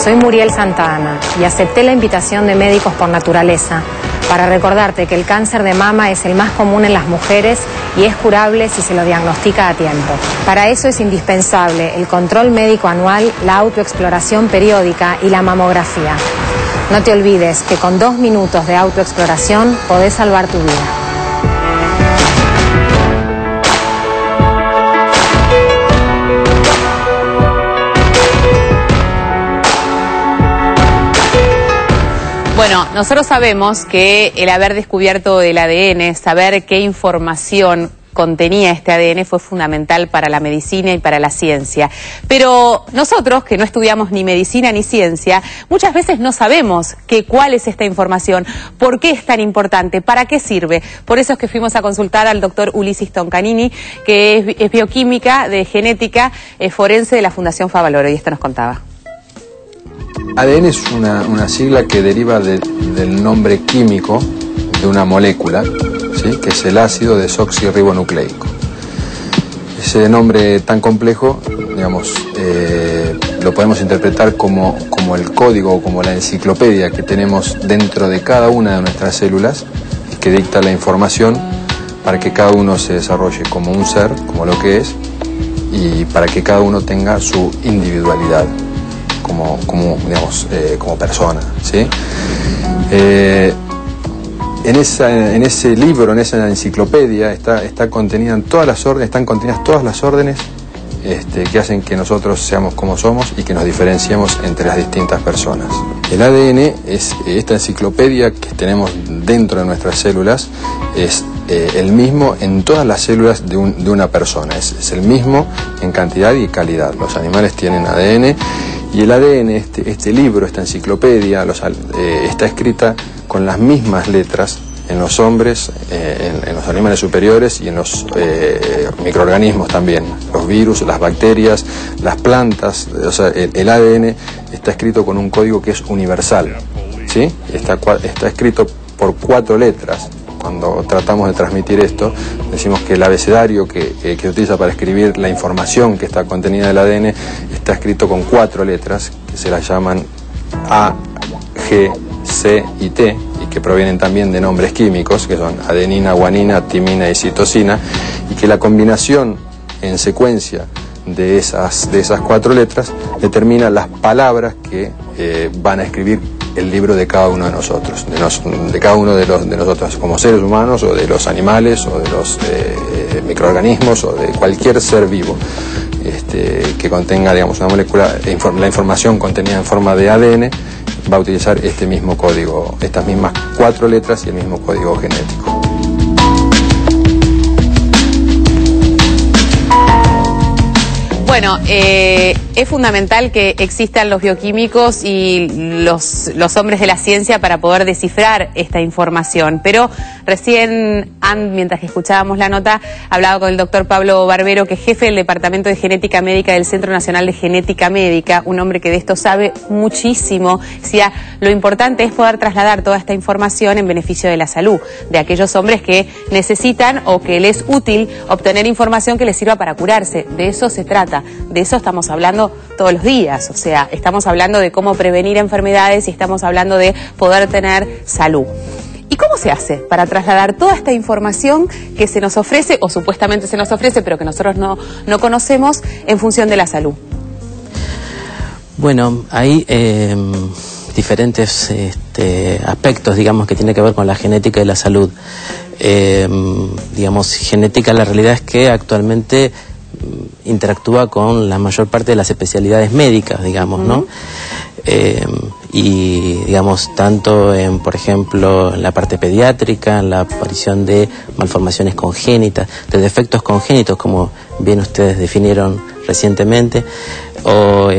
Soy Muriel Santa Ana y acepté la invitación de Médicos por Naturaleza para recordarte que el cáncer de mama es el más común en las mujeres y es curable si se lo diagnostica a tiempo. Para eso es indispensable el control médico anual, la autoexploración periódica y la mamografía. No te olvides que con 2 minutos de autoexploración podés salvar tu vida. Bueno, nosotros sabemos que el haber descubierto el ADN, saber qué información contenía este ADN fue fundamental para la medicina y para la ciencia. Pero nosotros, que no estudiamos ni medicina ni ciencia, muchas veces no sabemos cuál es esta información, por qué es tan importante, para qué sirve. Por eso es que fuimos a consultar al doctor Ulises Toncanini, que es bioquímica, de genética, forense de la Fundación Favaloro, y esto nos contaba. ADN es una sigla que deriva del nombre químico de una molécula, ¿sí?, que es el ácido desoxirribonucleico. Ese nombre tan complejo, digamos, lo podemos interpretar como el código o como la enciclopedia que tenemos dentro de cada una de nuestras células, que dicta la información para que cada uno se desarrolle como un ser, como lo que es, y para que cada uno tenga su individualidad como persona, ¿sí? En ese libro, en esa enciclopedia, están contenidas todas las órdenes que hacen que nosotros seamos como somos y que nos diferenciemos entre las distintas personas. El ADN es esta enciclopedia que tenemos dentro de nuestras células, es el mismo en todas las células de una persona, es el mismo en cantidad y calidad. Los animales tienen ADN y el ADN, este libro, esta enciclopedia, está escrita con las mismas letras en los hombres, en los animales superiores y en los microorganismos también, los virus, las bacterias, las plantas. O sea, el ADN está escrito con un código que es universal, ¿sí? Está escrito por 4 letras. Cuando tratamos de transmitir esto, decimos que el abecedario que se utiliza para escribir la información que está contenida en el ADN está escrito con 4 letras, que se las llaman A, G, C y T, y que provienen también de nombres químicos, que son adenina, guanina, timina y citosina, y que la combinación en secuencia de esas 4 letras determina las palabras que van a escribir el libro de cada uno de nosotros, de cada uno de nosotros como seres humanos, o de los animales, o de los microorganismos, o de cualquier ser vivo que contenga, digamos, una molécula. La información contenida en forma de ADN va a utilizar este mismo código, estas mismas 4 letras y el mismo código genético. Bueno, es fundamental que existan los bioquímicos y los hombres de la ciencia para poder descifrar esta información. Pero recién, mientras que escuchábamos la nota, hablaba con el doctor Pablo Barbero, que es jefe del Departamento de Genética Médica del Centro Nacional de Genética Médica, un hombre que de esto sabe muchísimo. Decía, lo importante es poder trasladar toda esta información en beneficio de la salud, de aquellos hombres que necesitan o que les es útil obtener información que les sirva para curarse. De eso se trata. De eso estamos hablando todos los días, o sea, estamos hablando de cómo prevenir enfermedades y estamos hablando de poder tener salud. ¿Y cómo se hace para trasladar toda esta información que se nos ofrece, o supuestamente se nos ofrece, pero que nosotros no conocemos, en función de la salud? Bueno, hay diferentes aspectos, digamos, que tienen que ver con la genética y la salud. Digamos, genética, la realidad es que actualmente interactúa con la mayor parte de las especialidades médicas, digamos, ¿no? Y, digamos, tanto en, por ejemplo, en la parte pediátrica, en la aparición de malformaciones congénitas, de defectos congénitos, como bien ustedes definieron recientemente, o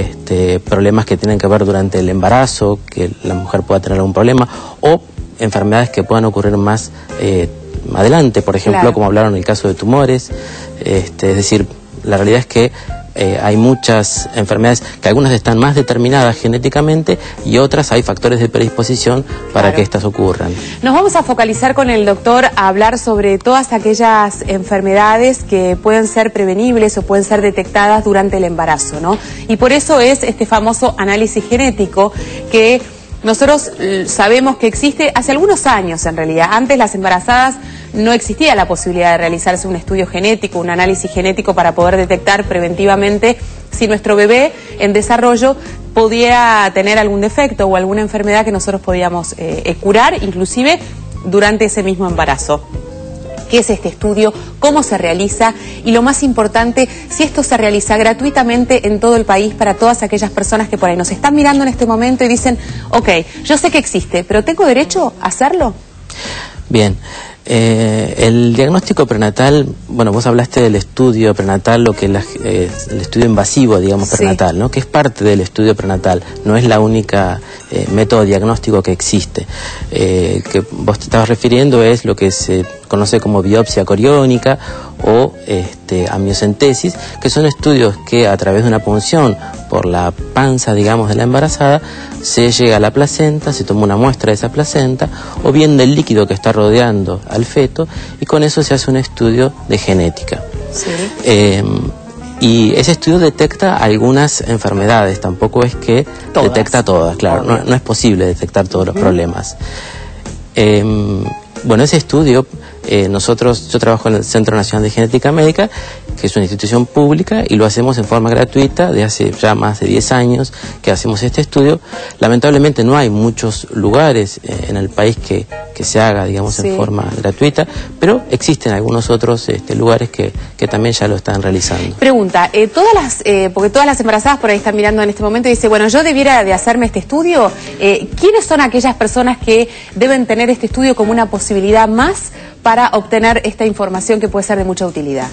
problemas que tienen que ver durante el embarazo, que la mujer pueda tener algún problema, o enfermedades que puedan ocurrir más adelante, por ejemplo, claro, como hablaron en el caso de tumores. Es decir, la realidad es que hay muchas enfermedades que algunas están más determinadas genéticamente y otras hay factores de predisposición para que estas ocurran. Nos vamos a focalizar con el doctor a hablar sobre todas aquellas enfermedades que pueden ser prevenibles o pueden ser detectadas durante el embarazo, ¿no? Y por eso es este famoso análisis genético que nosotros sabemos que existe hace algunos años en realidad. Antes las embarazadas no existía la posibilidad de realizarse un estudio genético, un análisis genético para poder detectar preventivamente si nuestro bebé en desarrollo pudiera tener algún defecto o alguna enfermedad que nosotros podíamos curar, inclusive durante ese mismo embarazo. ¿Qué es este estudio? ¿Cómo se realiza? Y lo más importante, si esto se realiza gratuitamente en todo el país para todas aquellas personas que por ahí nos están mirando en este momento y dicen, ok, yo sé que existe, pero ¿tengo derecho a hacerlo? Bien. El diagnóstico prenatal, bueno, vos hablaste del estudio prenatal, lo que es el estudio invasivo, digamos, prenatal, ¿no? Que es parte del estudio prenatal, no es la única método diagnóstico que existe. Que vos te estabas refiriendo es lo que se conoce como biopsia coriónica o amniocentesis, que son estudios que a través de una punción por la panza, digamos, de la embarazada, se llega a la placenta, se toma una muestra de esa placenta o bien del líquido que está rodeando al feto y con eso se hace un estudio de genética. Sí. Y ese estudio detecta algunas enfermedades, tampoco es que detecta todas, claro, no es posible detectar todos los problemas. Bueno, ese estudio, yo trabajo en el Centro Nacional de Genética Médica, que es una institución pública, y lo hacemos en forma gratuita, de hace ya más de 10 años que hacemos este estudio. Lamentablemente no hay muchos lugares en el país que se haga, digamos, en forma gratuita, pero existen algunos otros lugares que también ya lo están realizando. Pregunta, porque todas las embarazadas por ahí están mirando en este momento y dicen, bueno, yo debiera de hacerme este estudio, ¿quiénes son aquellas personas que deben tener este estudio como una posibilidad más para obtener esta información que puede ser de mucha utilidad?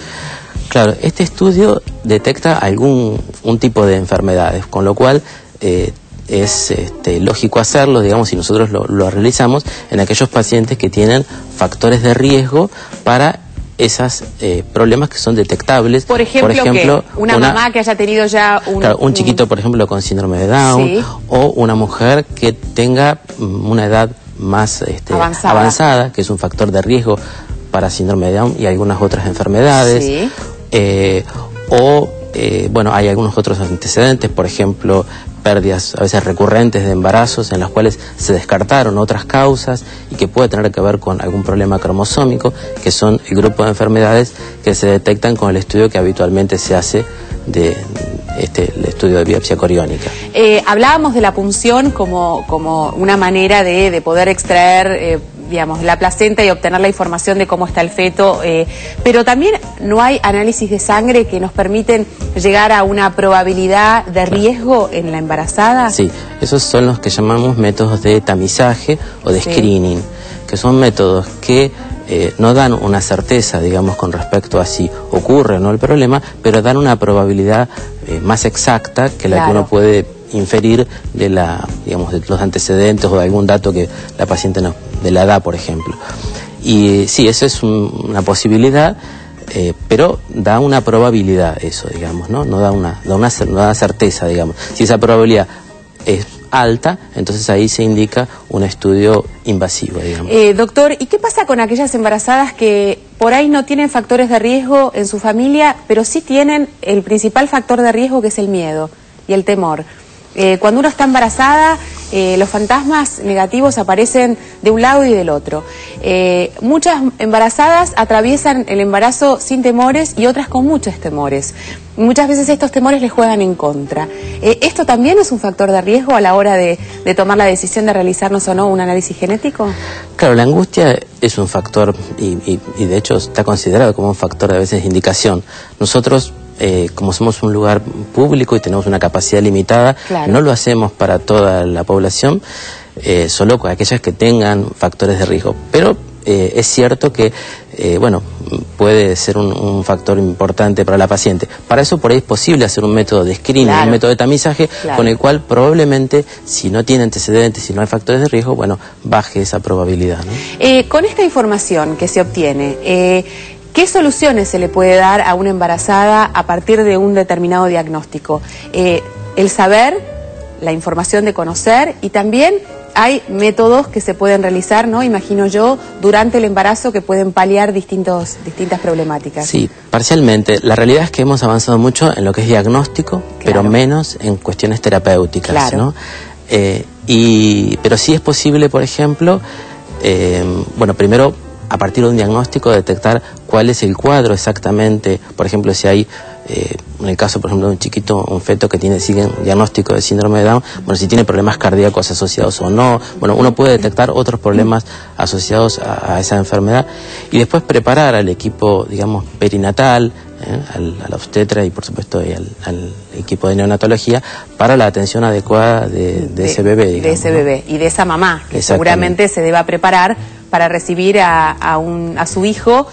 Claro, este estudio detecta un tipo de enfermedades, con lo cual es lógico hacerlo, digamos, si nosotros lo realizamos en aquellos pacientes que tienen factores de riesgo para esos problemas que son detectables. Por ejemplo una mamá que haya tenido ya un chiquito, por ejemplo, con síndrome de Down, o una mujer que tenga una edad más avanzada, que es un factor de riesgo para síndrome de Down y algunas otras enfermedades. Bueno, hay algunos otros antecedentes, por ejemplo, pérdidas a veces recurrentes de embarazos en las cuales se descartaron otras causas y que puede tener que ver con algún problema cromosómico, que son el grupo de enfermedades que se detectan con el estudio que habitualmente se hace el estudio de biopsia coriónica. Hablábamos de la punción como una manera de poder extraer digamos, la placenta y obtener la información de cómo está el feto, pero también no hay análisis de sangre que nos permiten llegar a una probabilidad de riesgo en la embarazada. Sí, esos son los que llamamos métodos de tamizaje o de screening, que son métodos que no dan una certeza, digamos, con respecto a si ocurre o no el problema, pero dan una probabilidad más exacta que la que uno puede inferir de los antecedentes o de algún dato que la paciente de la edad, por ejemplo. Y sí, eso es una posibilidad, pero da una probabilidad eso, digamos, ¿no? No da una certeza, digamos. Si esa probabilidad es alta, entonces ahí se indica un estudio invasivo, digamos. Doctor, ¿y qué pasa con aquellas embarazadas que por ahí no tienen factores de riesgo en su familia, pero sí tienen el principal factor de riesgo, que es el miedo y el temor? Cuando uno está embarazada, los fantasmas negativos aparecen de un lado y del otro. Muchas embarazadas atraviesan el embarazo sin temores y otras con muchos temores. Muchas veces estos temores les juegan en contra. ¿Esto también es un factor de riesgo a la hora de tomar la decisión de realizarnos o no un análisis genético? Claro, la angustia es un factor y de hecho está considerado como un factor de a veces de indicación. Nosotros, como somos un lugar público y tenemos una capacidad limitada, no lo hacemos para toda la población, solo con aquellas que tengan factores de riesgo. Pero es cierto que, bueno, puede ser un factor importante para la paciente. Para eso por ahí es posible hacer un método de screening, un método de tamizaje, con el cual probablemente, si no tiene antecedentes, si no hay factores de riesgo, bueno, baje esa probabilidad, ¿no? Con esta información que se obtiene, ¿Qué soluciones se le puede dar a una embarazada a partir de un determinado diagnóstico? El saber, la información de conocer, y también hay métodos que se pueden realizar, ¿no? Imagino yo, durante el embarazo, que pueden paliar distintas problemáticas. Sí, parcialmente. La realidad es que hemos avanzado mucho en lo que es diagnóstico, pero menos en cuestiones terapéuticas, ¿no? Pero sí es posible, por ejemplo, bueno, primero, a partir de un diagnóstico, detectar cuál es el cuadro exactamente. Por ejemplo, si hay, en el caso, por ejemplo, de un chiquito, un feto que sigue un diagnóstico de síndrome de Down, bueno, si tiene problemas cardíacos asociados o no, bueno, uno puede detectar otros problemas asociados a esa enfermedad, y después preparar al equipo, digamos, perinatal, a la obstetra y, por supuesto, al equipo de neonatología para la atención adecuada de ese bebé, digamos, de ese bebé y de esa mamá, que seguramente se deba preparar para recibir a su hijo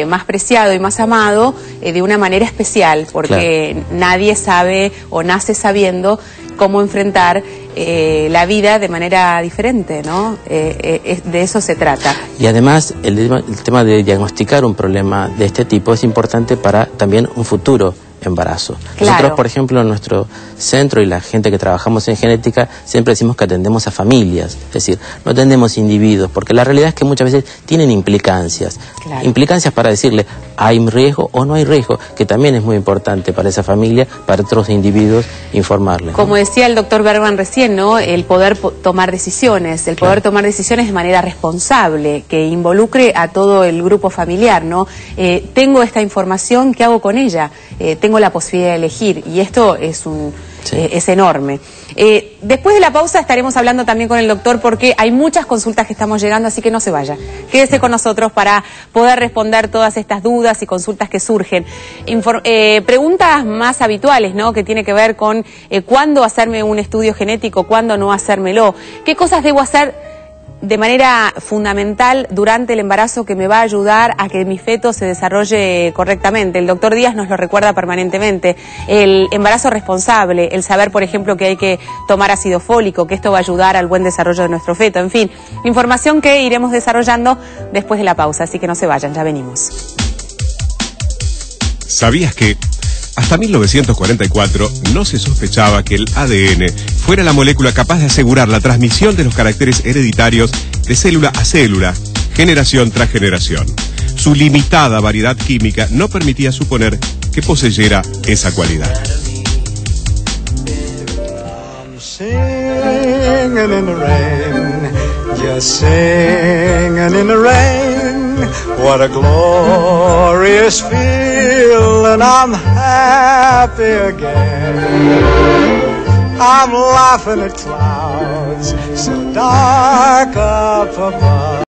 más preciado y más amado de una manera especial, porque nadie sabe o nace sabiendo cómo enfrentar la vida de manera diferente, ¿no? De eso se trata. Y además el tema de diagnosticar un problema de este tipo es importante para también un futuro embarazo. Nosotros, por ejemplo, en nuestro centro y la gente que trabajamos en genética, siempre decimos que atendemos a familias, es decir, no atendemos individuos, porque la realidad es que muchas veces tienen implicancias. Implicancias para decirle, ¿hay riesgo o no hay riesgo? Que también es muy importante para esa familia, para otros individuos, informarles. Como decía el doctor Bergman recién, ¿no? El poder tomar decisiones, el poder tomar decisiones de manera responsable, que involucre a todo el grupo familiar, ¿no? Tengo esta información, ¿qué hago con ella? Tengo la posibilidad de elegir, y esto es es enorme. Después de la pausa estaremos hablando también con el doctor, porque hay muchas consultas que estamos llegando, así que no se vaya. Quédese con nosotros para poder responder todas estas dudas y consultas que surgen. Preguntas más habituales, ¿no? Que tiene que ver con cuándo hacerme un estudio genético, cuándo no hacérmelo, qué cosas debo hacer de manera fundamental durante el embarazo que me va a ayudar a que mi feto se desarrolle correctamente. El doctor Díaz nos lo recuerda permanentemente. El embarazo responsable, el saber, por ejemplo, que hay que tomar ácido fólico, que esto va a ayudar al buen desarrollo de nuestro feto. En fin, información que iremos desarrollando después de la pausa, así que no se vayan, ya venimos. ¿Sabías que hasta 1944 no se sospechaba que el ADN fuera la molécula capaz de asegurar la transmisión de los caracteres hereditarios de célula a célula, generación tras generación? Su limitada variedad química no permitía suponer que poseyera esa cualidad. What a glorious feeling, I'm happy again. I'm laughing at clouds so dark up above.